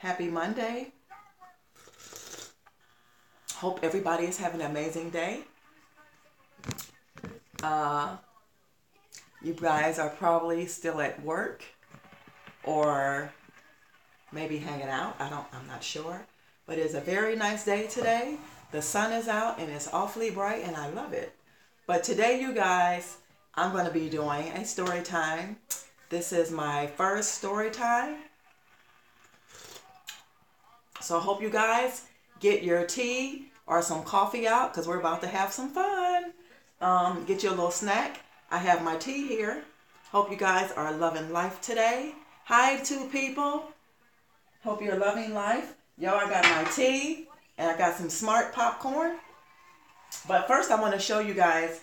Happy Monday. Hope everybody is having an amazing day. You guys are probably still at work or maybe hanging out. I'm not sure. But it's a very nice day today. The sun is out and it's awfully bright and I love it. But today, you guys, I'm going to be doing a story time. This is my first story time. So I hope you guys get your tea or some coffee out because we're about to have some fun. Get you a little snack. I have my tea here. Hope you guys are loving life today. Hi, two people. Hope you're loving life. Yo, I got my tea and I got some smart popcorn. But first I want to show you guys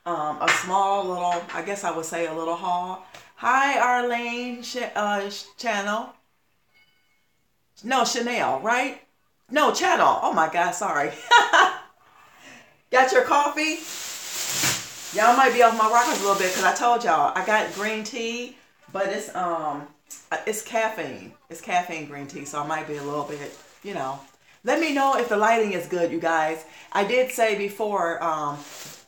a small little, I guess I would say a little haul. Hi, Arlene channel. No, Chanel, right? No, channel. Oh my God, sorry. Got your coffee? Y'all might be off my rockers a little bit because I told y'all I got green tea, but it's caffeine. It's caffeine green tea, so I might be a little bit, you know. Let me know if the lighting is good, you guys. I did say before,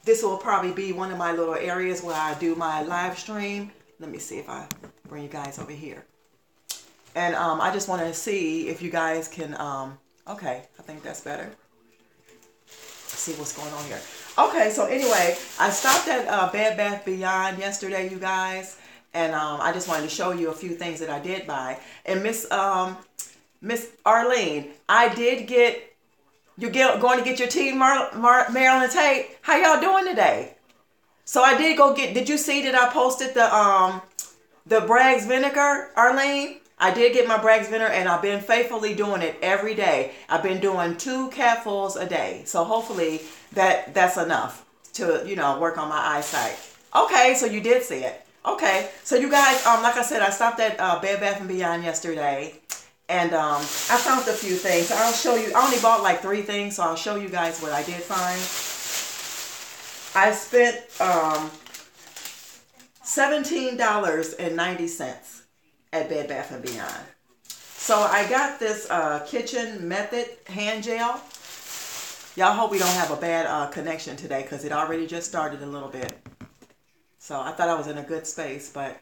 this will probably be one of my little areas where I do my live stream. Let me see if I bring you guys over here. And I just want to see if you guys can, okay, I think that's better. See what's going on here. Okay, so anyway, I stopped at Bed Bath Beyond yesterday, you guys, and I just wanted to show you a few things that I did buy. And Miss Arlene, I did get, going to get your tea, Marilyn Tate. How y'all doing today? So I did go get, did you see that I posted the Bragg's vinegar, Arlene? I did get my Bragg's vinegar and I've been faithfully doing it every day. I've been doing 2 capfuls a day. So hopefully that's enough to, you know, work on my eyesight. Okay, so you did see it. Okay, so you guys, like I said, I stopped at Bed Bath & Beyond yesterday. And I found a few things. I'll show you. I only bought like 3 things, so I'll show you guys what I did find. I spent $17.90 at Bed Bath & Beyond. So I got this Kitchen Method hand gel. Y'all hope we don't have a bad connection today because it already just started a little bit. So I thought I was in a good space, but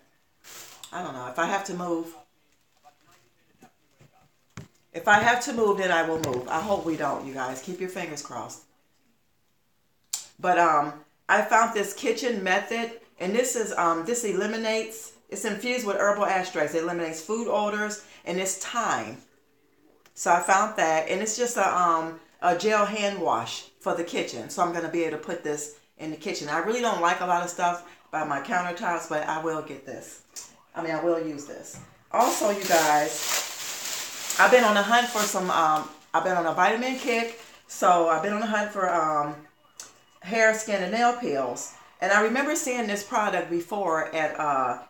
I don't know. If I have to move, then I will move. I hope we don't, you guys. Keep your fingers crossed. But I found this Kitchen Method, and this is this eliminates. It's infused with herbal extracts. It eliminates food odors and it's thyme. So I found that, and it's just a gel hand wash for the kitchen. So I'm going to be able to put this in the kitchen. I really don't like a lot of stuff by my countertops, but I will get this. I will use this. Also, you guys, I've been on a hunt for some, I've been on a vitamin kick. So I've been on a hunt for hair, skin, and nail pills. And I remember seeing this product before at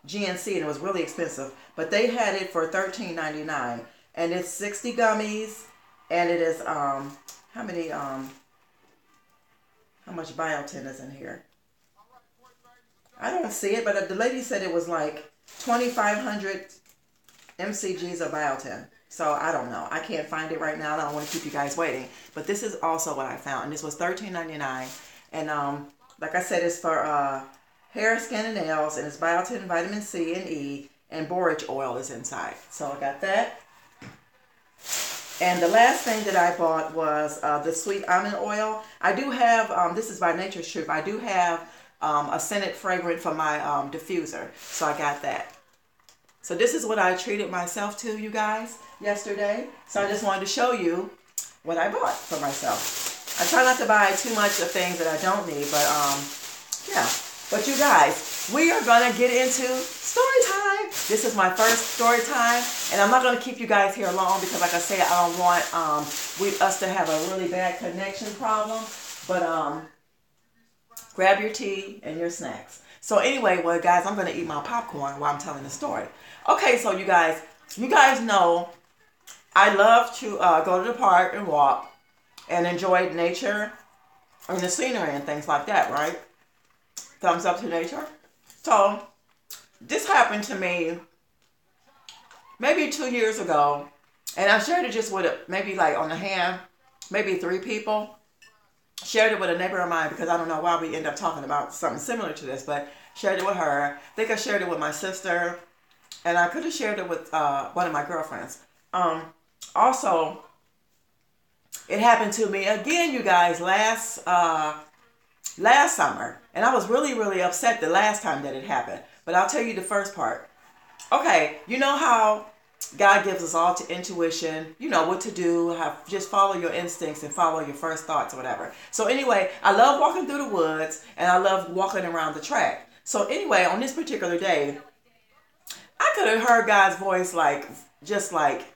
GNC, and it was really expensive. But they had it for $13.99. And it's 60 gummies. And it is, how much biotin is in here? I don't see it, but the lady said it was like 2,500 mcgs of biotin. So I don't know. I can't find it right now. I don't want to keep you guys waiting. But this is also what I found. And this was $13.99. And like I said, it's for hair, skin, and nails. And it's biotin, vitamin C, and E. And borage oil is inside. So I got that. And the last thing that I bought was the sweet almond oil. I do have, this is by Nature's Truth. I do have a scented fragrance for my diffuser. So I got that. So this is what I treated myself to, you guys, yesterday. So I just wanted to show you what I bought for myself. I try not to buy too much of things that I don't need, but yeah. But you guys, we are going to get into story time. This is my first story time, and I'm not going to keep you guys here long because, like I said, I don't want us to have a really bad connection problem. But grab your tea and your snacks. So anyway, well, guys, I'm going to eat my popcorn while I'm telling the story. Okay, so you guys know I love to go to the park and walk and enjoy nature and the scenery and things like that, right? Thumbs up to nature. So this happened to me maybe 2 years ago. And I shared it just with maybe like on the hand, maybe 3 people. Shared it with a neighbor of mine because I don't know why we end up talking about something similar to this, but shared it with her. I think I shared it with my sister, and I could have shared it with one of my girlfriends. Also, it happened to me again, you guys, last summer, and I was really upset the last time that it happened. But I'll tell you the first part. Okay, you know how God gives us all to intuition, you know what to do, just follow your instincts and follow your first thoughts or whatever. So anyway, I love walking through the woods and I love walking around the track. So anyway, on this particular day, I could have heard God's voice like just like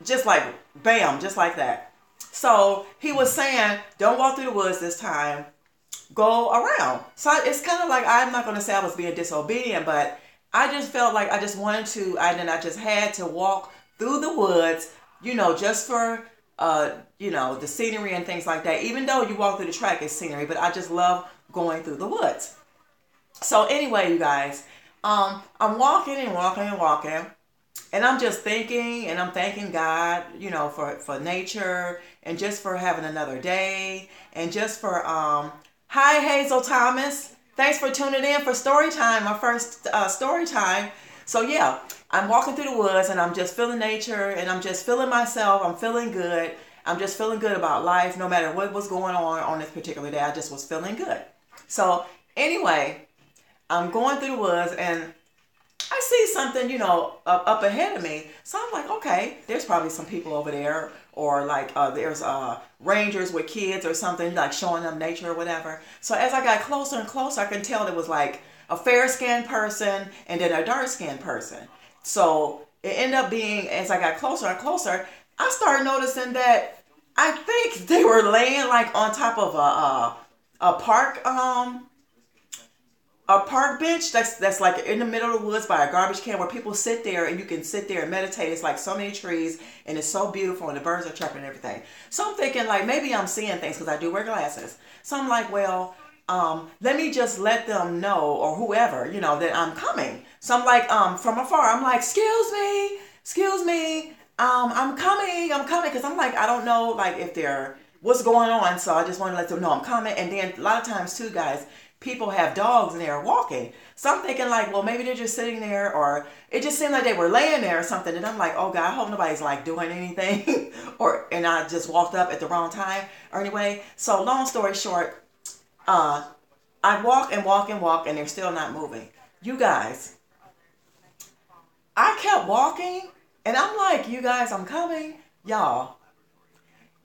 just like bam, just like that. So he was saying, don't walk through the woods this time, go around. So it's kind of like, I'm not going to say I was being disobedient, but I just felt like I just wanted to, and then I just had to walk through the woods, just for, the scenery and things like that. Even though you walk through the track, it's scenery, but I just love going through the woods. So anyway, you guys, I'm walking and walking and walking, and I'm just thinking, and I'm thanking God, for nature, and just for having another day, and just for, hi Hazel Thomas. Thanks for tuning in for Storytime, my first Storytime. So yeah, I'm walking through the woods and I'm just feeling nature and I'm just feeling myself. I'm feeling good. I'm just feeling good about life. No matter what was going on this particular day, I just was feeling good. So anyway, I'm going through the woods and I see something, up ahead of me. So I'm like, okay, there's probably some people over there, or like there's rangers with kids or something, like showing them nature or whatever. So as I got closer and closer, I can tell there was like a fair-skinned person and then a dark-skinned person. So it ended up being, as I got closer and closer, I started noticing that I think they were laying like on top of a park bench that's like in the middle of the woods by a garbage can, where people sit there and you can sit there and meditate. It's like so many trees and it's so beautiful and the birds are chirping and everything. So I'm thinking like maybe I'm seeing things because I do wear glasses. So I'm like, well, let me just let them know, or whoever, that I'm coming. So I'm like, from afar, I'm like, excuse me, I'm coming, because I'm like, I don't know, like if they're, what's going on. So I just want to let them know I'm coming. And then a lot of times too, guys, people have dogs and they're walking. So I'm thinking like, well, maybe they're just sitting there, or it just seemed like they were laying there or something. And I'm like, oh God, I hope nobody's like doing anything and I just walked up at the wrong time or anyway. So long story short, I walk and walk and walk and they're still not moving. You guys, I kept walking and I'm like, you guys, I'm coming. Y'all,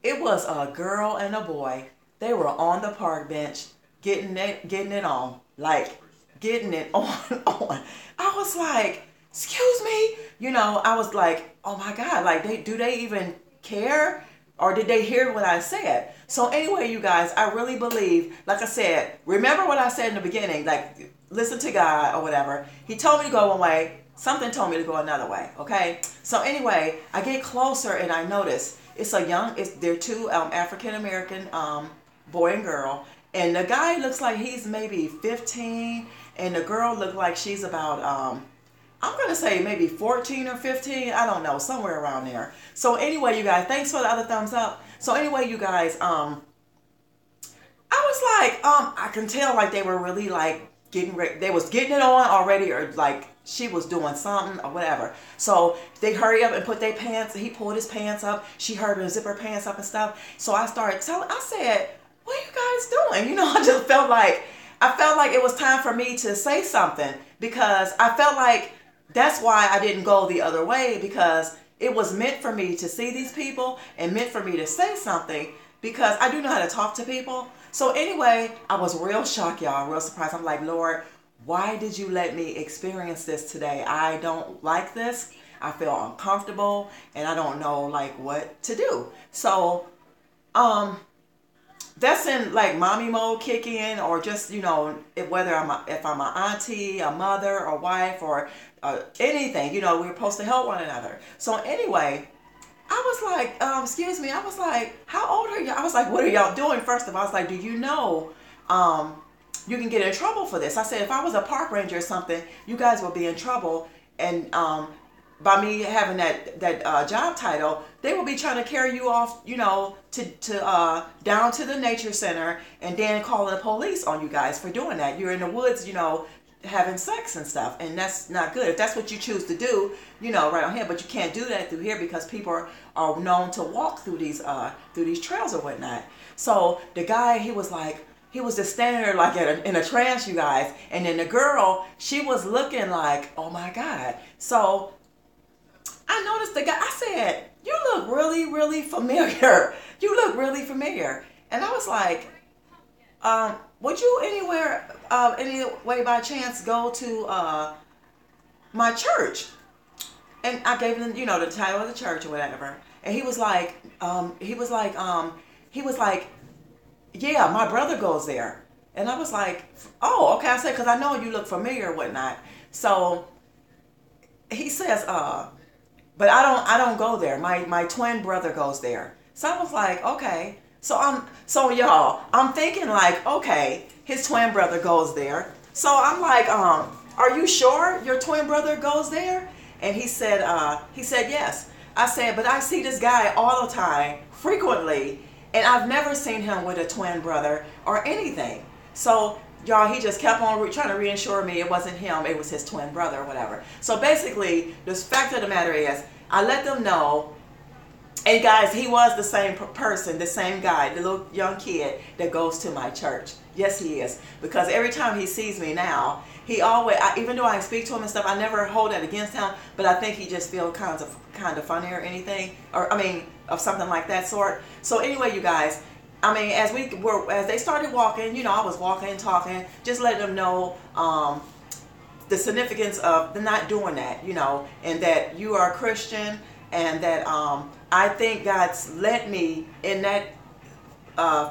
it was a girl and a boy. They were on the park bench getting it on. Like, getting it on. I was like, excuse me. I was like, oh my God, like do they even care? Or did they hear what I said? So anyway, you guys, I really believe, like I said, remember what I said in the beginning, like listen to God or whatever. He told me to go one way. Something told me to go another way. Okay. So anyway, I get closer and I notice they're two African American boy and girl. And the guy looks like he's maybe 15, and the girl looked like she's about, I'm going to say maybe 14 or 15. I don't know, somewhere around there. So anyway, you guys, thanks for the other thumbs up. So anyway, you guys, I was like, I can tell like they were really like getting ready. They was getting it on already, or like she was doing something or whatever. So they hurry up and put their pants. He pulled his pants up. She heard her zip her pants up and stuff. So I started I said, what are you guys doing? I just felt like it was time for me to say something, because I felt like that's why I didn't go the other way, because it was meant for me to see these people and meant for me to say something, because I do know how to talk to people. So anyway, I was real shocked, y'all, real surprised. I'm like, Lord, why did you let me experience this today? I don't like this. I feel uncomfortable and I don't know like what to do. So, that's in like mommy mode kick in, or just if I'm an auntie, a mother, a wife, or anything, we're supposed to help one another. So anyway, I was like, excuse me, I was like, how old are y'all? I was like, what are y'all doing? First of all, I was like, do you know you can get in trouble for this? I said, if I was a park ranger or something, you guys would be in trouble, and by me having that job title, they will be trying to carry you off, you know, to down to the nature center, and then calling the police on you guys for doing that. You're in the woods, you know, having sex and stuff, and that's not good. If that's what you choose to do, you know, right on here, but you can't do that through here because people are known to walk through these trails or whatnot. So the guy, he was just standing there like in a trance, you guys. And then the girl, she was looking like, oh my God. So I noticed the guy, I said, you look really, really familiar. You look really familiar. And I was like, would you any way by chance go to my church? And I gave him, you know, the title of the church or whatever. And he was like, yeah, my brother goes there. And I was like, oh, okay. I said, because I know you look familiar or whatnot. So he says, but I don't go there. My twin brother goes there. So I was like, okay. So y'all, I'm thinking like, okay, his twin brother goes there. So I'm like, are you sure your twin brother goes there? And he said yes. I said, but I see this guy all the time, frequently, and I've never seen him with a twin brother or anything. So y'all, he just kept on trying to reassure me it wasn't him, it was his twin brother or whatever. So basically, the fact of the matter is, I let them know. And guys, he was the same person, the same guy, the little young kid that goes to my church. Yes, he is. Because every time he sees me now, he always, even though I speak to him and stuff, I never hold that against him. But I think he just feels kind of funny or anything, or I mean, of something like that sort. So anyway, you guys, I mean, as they started walking, you know, I was walking, talking, just letting them know the significance of not doing that, you know, and that you are a Christian, and that I think God's led me in that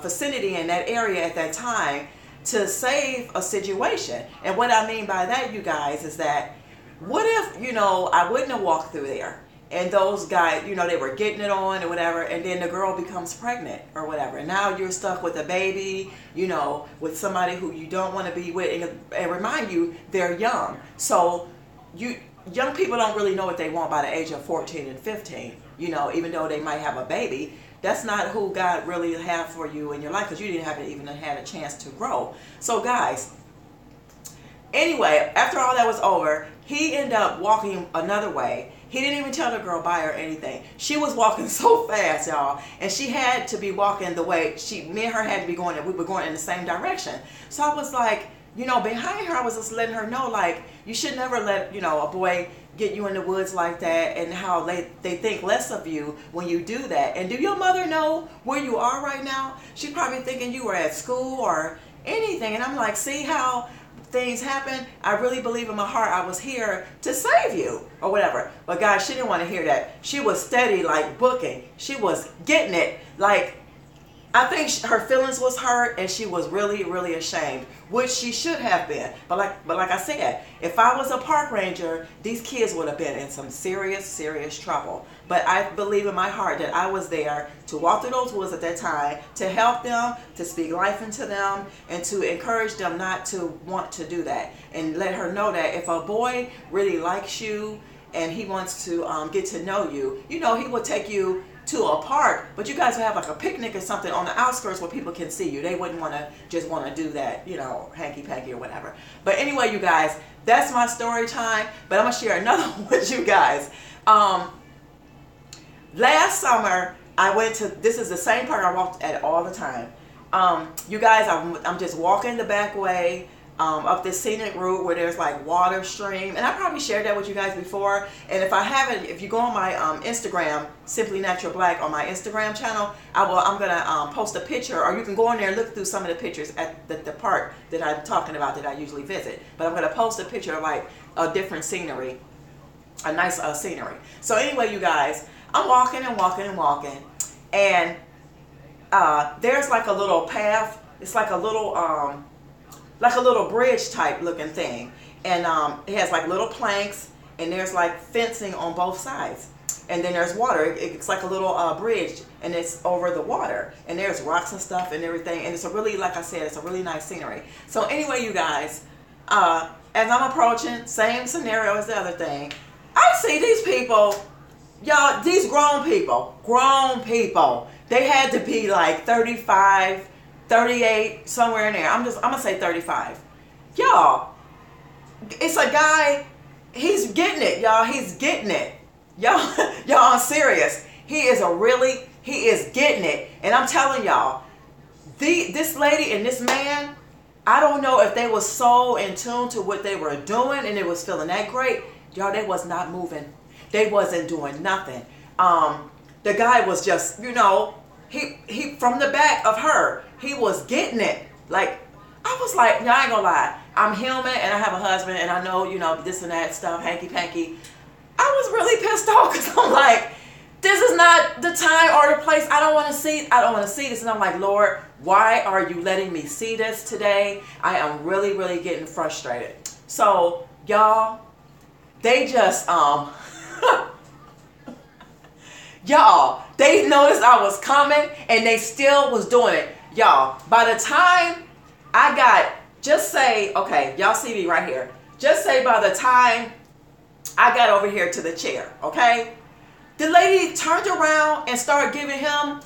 vicinity, in that area at that time, to save a situation. And what I mean by that, you guys, is that what if, you know, I wouldn't have walked through there, and those guys, you know, they were getting it on or whatever, and then the girl becomes pregnant or whatever, and now you're stuck with a baby, you know, with somebody who you don't want to be with, and remind you, they're young. So young people don't really know what they want by the age of 14 and 15, you know, even though they might have a baby. That's not who God really had for you in your life, because you didn't even had a chance to grow. So guys, anyway, after all that was over, he ended up walking another way. He didn't even tell the girl bye or anything. She was walking so fast, y'all, and she had to be walking the way me and her had to be going, and we were going in the same direction. So I was like, you know, behind her, I was just letting her know, like, you should never let, you know, a boy get you in the woods like that, and how they think less of you when you do that. And do your mother know where you are right now? She's probably thinking you were at school or anything. And I'm like, see how things happen? I really believe in my heart I was here to save you or whatever. But guys, she didn't want to hear that. She was steady, like booking. She was getting it. Like, I think her feelings was hurt, and she was really, really ashamed, which she should have been. But like I said, if I was a park ranger, these kids would have been in some serious, serious trouble. But I believe in my heart that I was there to walk through those woods at that time, to help them, to speak life into them, and to encourage them not to want to do that. And let her know that if a boy really likes you and he wants to get to know you, you know, he will take you to a park, but you guys will have like a picnic or something on the outskirts where people can see you. They wouldn't want to do that, you know, hanky-panky or whatever. But anyway, you guys, that's my story time. But I'm going to share another one with you guys. Last summer, I went to, this is the same park I walked at all the time. You guys, I'm just walking the back way up this scenic route where there's like water stream, and I probably shared that with you guys before. And if I haven't, if you go on my Instagram, Simply Natural Black, on my Instagram channel, I'm gonna post a picture, or you can go in there and look through some of the pictures at the park that I'm talking about that I usually visit. But I'm gonna post a picture of like a different scenery, a nice scenery. So anyway, you guys, I'm walking and walking and walking, and there's like a little path. It's like a little bridge type looking thing, and it has like little planks, and there's like fencing on both sides, and then there's water. It's like a little bridge, and it's over the water, and there's rocks and stuff and everything, and it's a really, like I said, it's a really nice scenery. So anyway, you guys, as I'm approaching, same scenario as the other thing, I see these people, y'all, these grown people, they had to be like 35, 38, somewhere in there. I'm going to say 35. Y'all, it's a guy, he's getting it, y'all. He's getting it. Y'all, I'm serious. He is getting it. And I'm telling y'all, this lady and this man, I don't know if they was so in tune to what they were doing and it was feeling that great. Y'all, they was not moving. They wasn't doing nothing. The guy was just, he from the back of her, he was getting it. Like, I was like, I ain't gonna lie. I'm human and I have a husband and I know, this and that stuff, hanky-panky. I was really pissed off because I'm like, this is not the time or the place. I don't want to see this. And I'm like, Lord, why are you letting me see this today? I am really, really getting frustrated. So, y'all, they just, y'all, they noticed I was coming and they still was doing it. Y'all, by the time I got, just say, okay, y'all see me right here. Just say by the time I got over here to the chair, okay? The lady turned around and started giving him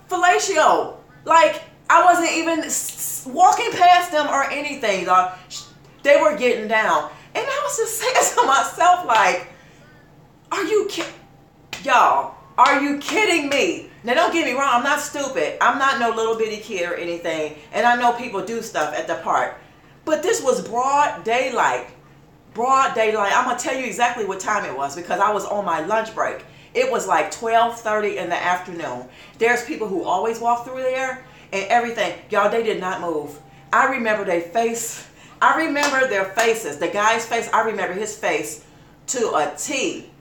fellatio. Like, I wasn't even walking past them or anything. They were getting down. And I was just saying to myself, like, y'all, are you kidding me? Now, don't get me wrong. I'm not stupid. I'm not no little bitty kid or anything. And I know people do stuff at the park. But this was broad daylight. Broad daylight. I'm going to tell you exactly what time it was because I was on my lunch break. It was like 12:30 in the afternoon. There's people who always walk through there and everything. Y'all, they did not move. I remember their face. I remember their faces. The guy's face, I remember his face to a T.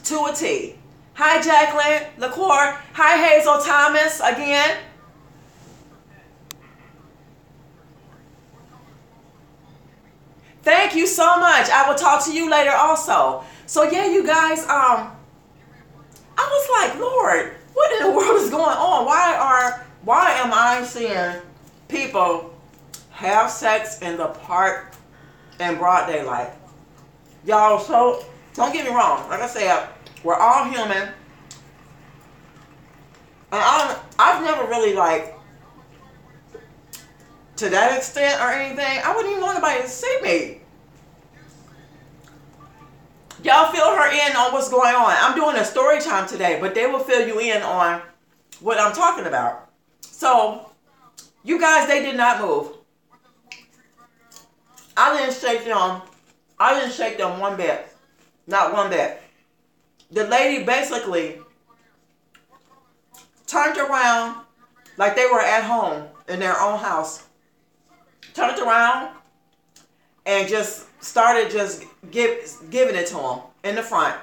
To a T. Hi, Jacqueline LaCour. Hi, Hazel Thomas again. Thank you so much. I will talk to you later also. So yeah, you guys, I was like, Lord, what in the world is going on? Why am I seeing people have sex in the park in broad daylight? Y'all, so don't get me wrong. Like I said, we're all human. And I've never really to that extent or anything. I wouldn't even want anybody to see me. Y'all fill her in on what's going on. I'm doing a story time today, but they will fill you in on what I'm talking about. So, you guys, they did not move. I didn't shake them. I didn't shake them one bit. Not one bit. The lady basically turned around like they were at home in their own house. Turned around and just started giving it to them in the front.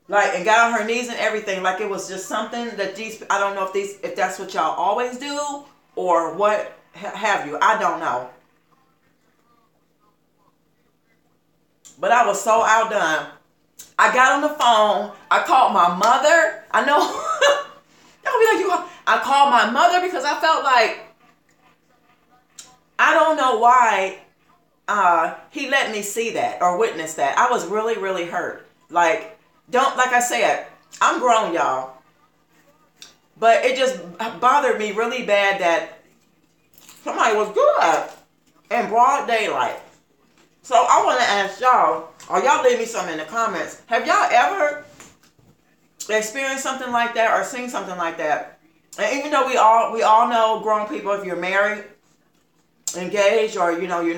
And got on her knees and everything. Like it was just something that I don't know if that's what y'all always do or what have you. I don't know. But I was so outdone. I got on the phone. I called my mother. I know. Y'all be like, I called my mother because I felt like, I don't know why he let me see that or witness that. I was really, really hurt. Like I said, I'm grown, y'all. But it just bothered me really bad that somebody was good in broad daylight. So I want to ask y'all, or y'all leave me something in the comments. Have y'all ever experienced something like that or seen something like that? And even though we all know grown people, if you're married, engaged, or you're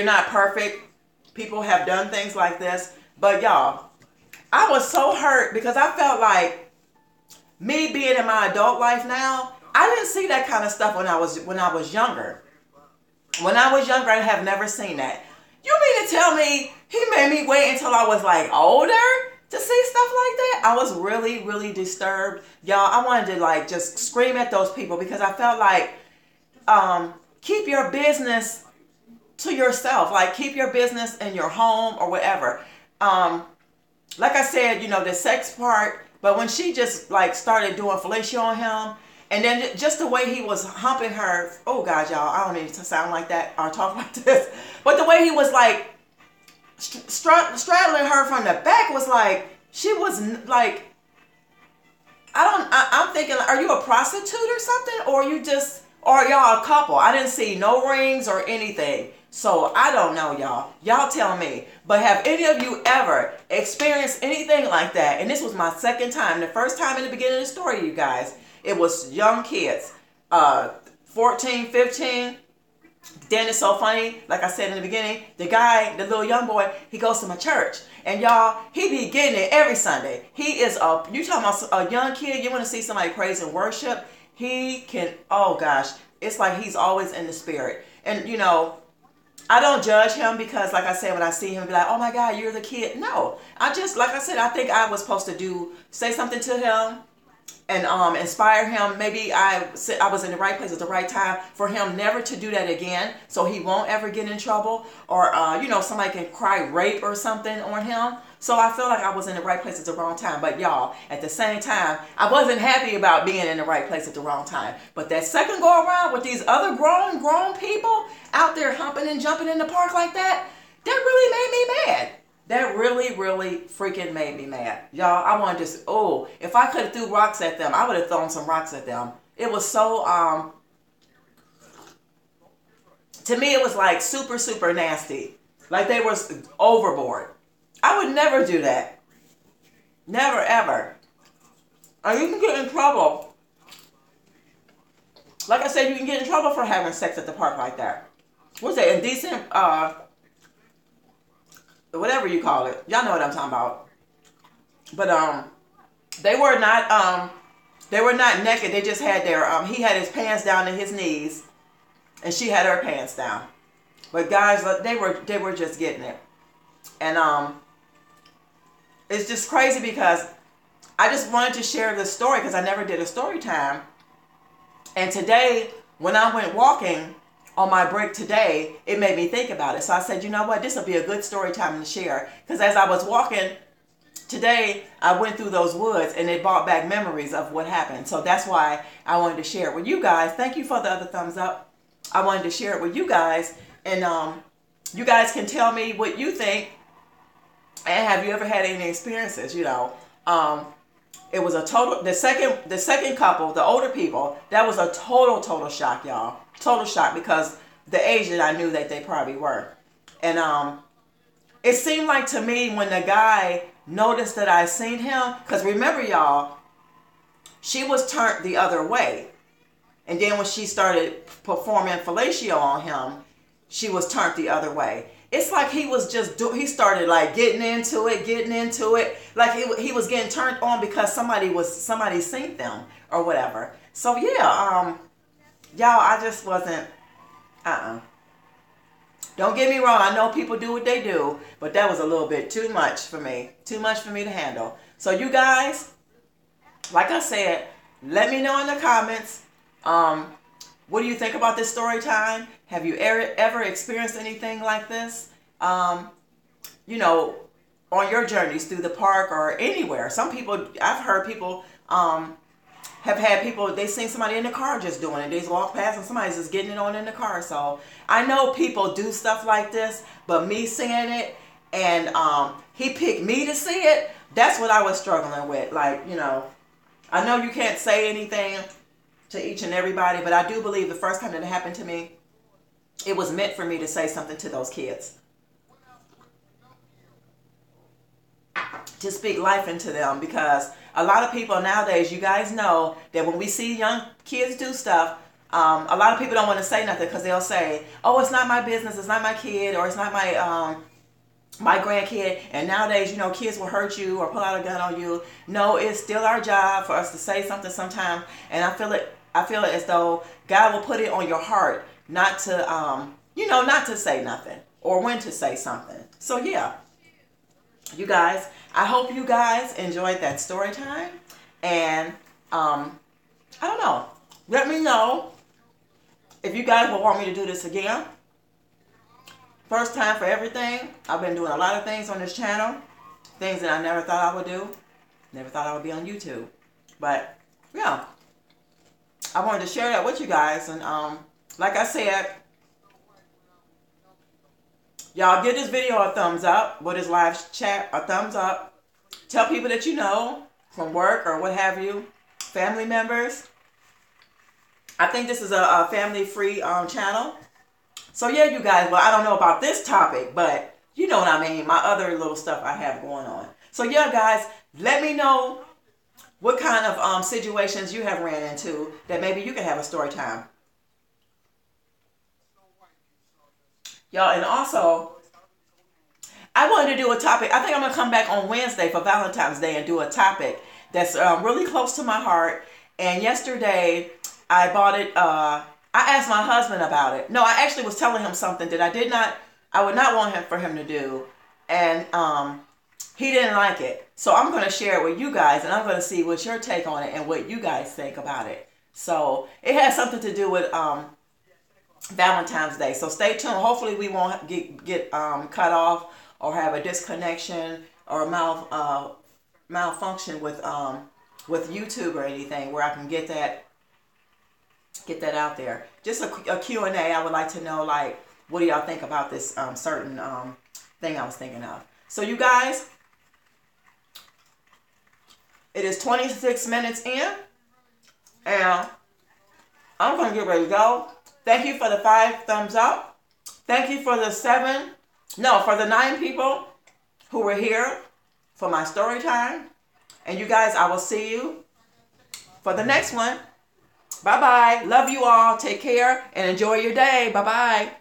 not perfect. People have done things like this. But y'all, I was so hurt because I felt like me being in my adult life now, I didn't see that kind of stuff when I was younger. When I was younger, I have never seen that. You mean to tell me he made me wait until I was older to see stuff like that? I was really, really disturbed. Y'all, I wanted to just scream at those people because I felt like keep your business to yourself. Keep your business in your home or whatever. Like I said, the sex part, but when she just started doing fellatio on him, and then just the way he was humping her, oh God, y'all, I don't need to sound like that or talk like this, but the way he was straddling her from the back was like, she was like, I'm thinking, are you a prostitute or something? Or you just, or y'all a couple? I didn't see no rings or anything. So I don't know, y'all. Y'all tell me. But have any of you ever experienced anything like that? And this was my second time. The first time in the beginning of the story, you guys, it was young kids, 14, 15. Then it's so funny, like I said in the beginning, the guy, the little young boy, he goes to my church. And y'all, he be getting it every Sunday. He is you talking about a young kid, you want to see somebody praise and worship, he can, oh gosh, it's like he's always in the spirit. And you know, I don't judge him because like I said, when I see him, be like, oh my God, you're the kid. No, I just, like I said, I think I was supposed to say something to him and inspire him. Maybe I was in the right place at the right time for him never to do that again, so he won't ever get in trouble, or you know, somebody can cry rape or something on him. So I feel like I was in the right place at the wrong time. But y'all, at the same time, I wasn't happy about being in the right place at the wrong time. But that second go around with these other grown people out there humping and jumping in the park like that, that really made me mad. That really, really freaking made me mad. Y'all, I wanted to, oh, if I could have threw rocks at them, I would have thrown some rocks at them. It was so, to me, it was like super, super nasty. Like they was overboard. I would never do that. Never, ever. And you can get in trouble. Like I said, you can get in trouble for having sex at the park like that. What's that, indecent, whatever you call it. Y'all know what I'm talking about. But they were not naked. They just had their he had his pants down to his knees and she had her pants down. But guys, they were just getting it. And it's just crazy because I just wanted to share this story because I never did a story time. And today, when I went walking on my break today, it made me think about it. So I said, you know what, this will be a good story time to share. Because as I was walking today, I went through those woods and it brought back memories of what happened. So that's why I wanted to share it with you guys. Thank you for the other thumbs up. I wanted to share it with you guys. And you guys can tell me what you think. And have you ever had any experiences, you know? It was a total, the second couple, the older people, that was a total shock, y'all. Total shock because the age that I knew that they probably were. And it seemed like to me when the guy noticed that I seen him, because remember y'all, she was turned the other way. And then when she started performing fellatio on him, she was turned the other way. It's like he was just, he started like getting into it. Like he was getting turned on because somebody seen them or whatever. So yeah, y'all, I just wasn't, Don't get me wrong, I know people do what they do, but that was a little bit too much for me. Too much for me to handle. So you guys, like I said, let me know in the comments, what do you think about this story time? Have you ever experienced anything like this? You know, on your journeys through the park or anywhere. Some people, I've heard people have had people, they seen somebody in the car just doing it. They just walk past and somebody's just getting it on in the car. So I know people do stuff like this, but me seeing it and he picked me to see it, that's what I was struggling with. Like, you know, I know you can't say anything to each and everybody, but I do believe the first time that it happened to me, it was meant for me to say something to those kids. To speak life into them, because a lot of people nowadays, you guys know that when we see young kids do stuff, a lot of people don't want to say nothing because they'll say, oh, it's not my business, it's not my kid, or it's not my grandkid. And nowadays, you know, kids will hurt you or pull out a gun on you. No, it's still our job for us to say something sometime. And I feel it as though God will put it on your heart not to, you know, not to say nothing or when to say something. So yeah, you guys, I hope you guys enjoyed that story time. And I don't know, let me know if you guys will want me to do this again. First time for everything. I've been doing a lot of things on this channel, things that I never thought I would do, never thought I would be on YouTube. But yeah, I wanted to share that with you guys. And like I said, Y'all give this video a thumbs up. With this live chat, a thumbs up. Tell people that you know from work or what have you. Family members. I think this is a family-free channel. So yeah, you guys, well, I don't know about this topic, but you know what I mean. My other little stuff I have going on. So yeah, guys, let me know what kind of situations you have ran into that maybe you can have a story time. Y'all, and also, I wanted to do a topic. I think I'm going to come back on Wednesday for Valentine's Day and do a topic that's really close to my heart. And yesterday, I bought it. I asked my husband about it. No, I actually was telling him something that I would not want for him to do. And he didn't like it. So I'm going to share it with you guys, and I'm going to see what's your take on it and what you guys think about it. So it has something to do with Valentine's Day. So stay tuned. Hopefully we won't get cut off or have a disconnection or a malfunction with YouTube or anything where I can get that out there. Just a Q&A. I would like to know, like, what do y'all think about this certain thing I was thinking of. So you guys, it is 26 minutes in, and I'm going to get ready to go. Thank you for the 5 thumbs up. Thank you for the 9 people who were here for my story time. And you guys, I will see you for the next one. Bye-bye. Love you all. Take care and enjoy your day. Bye-bye.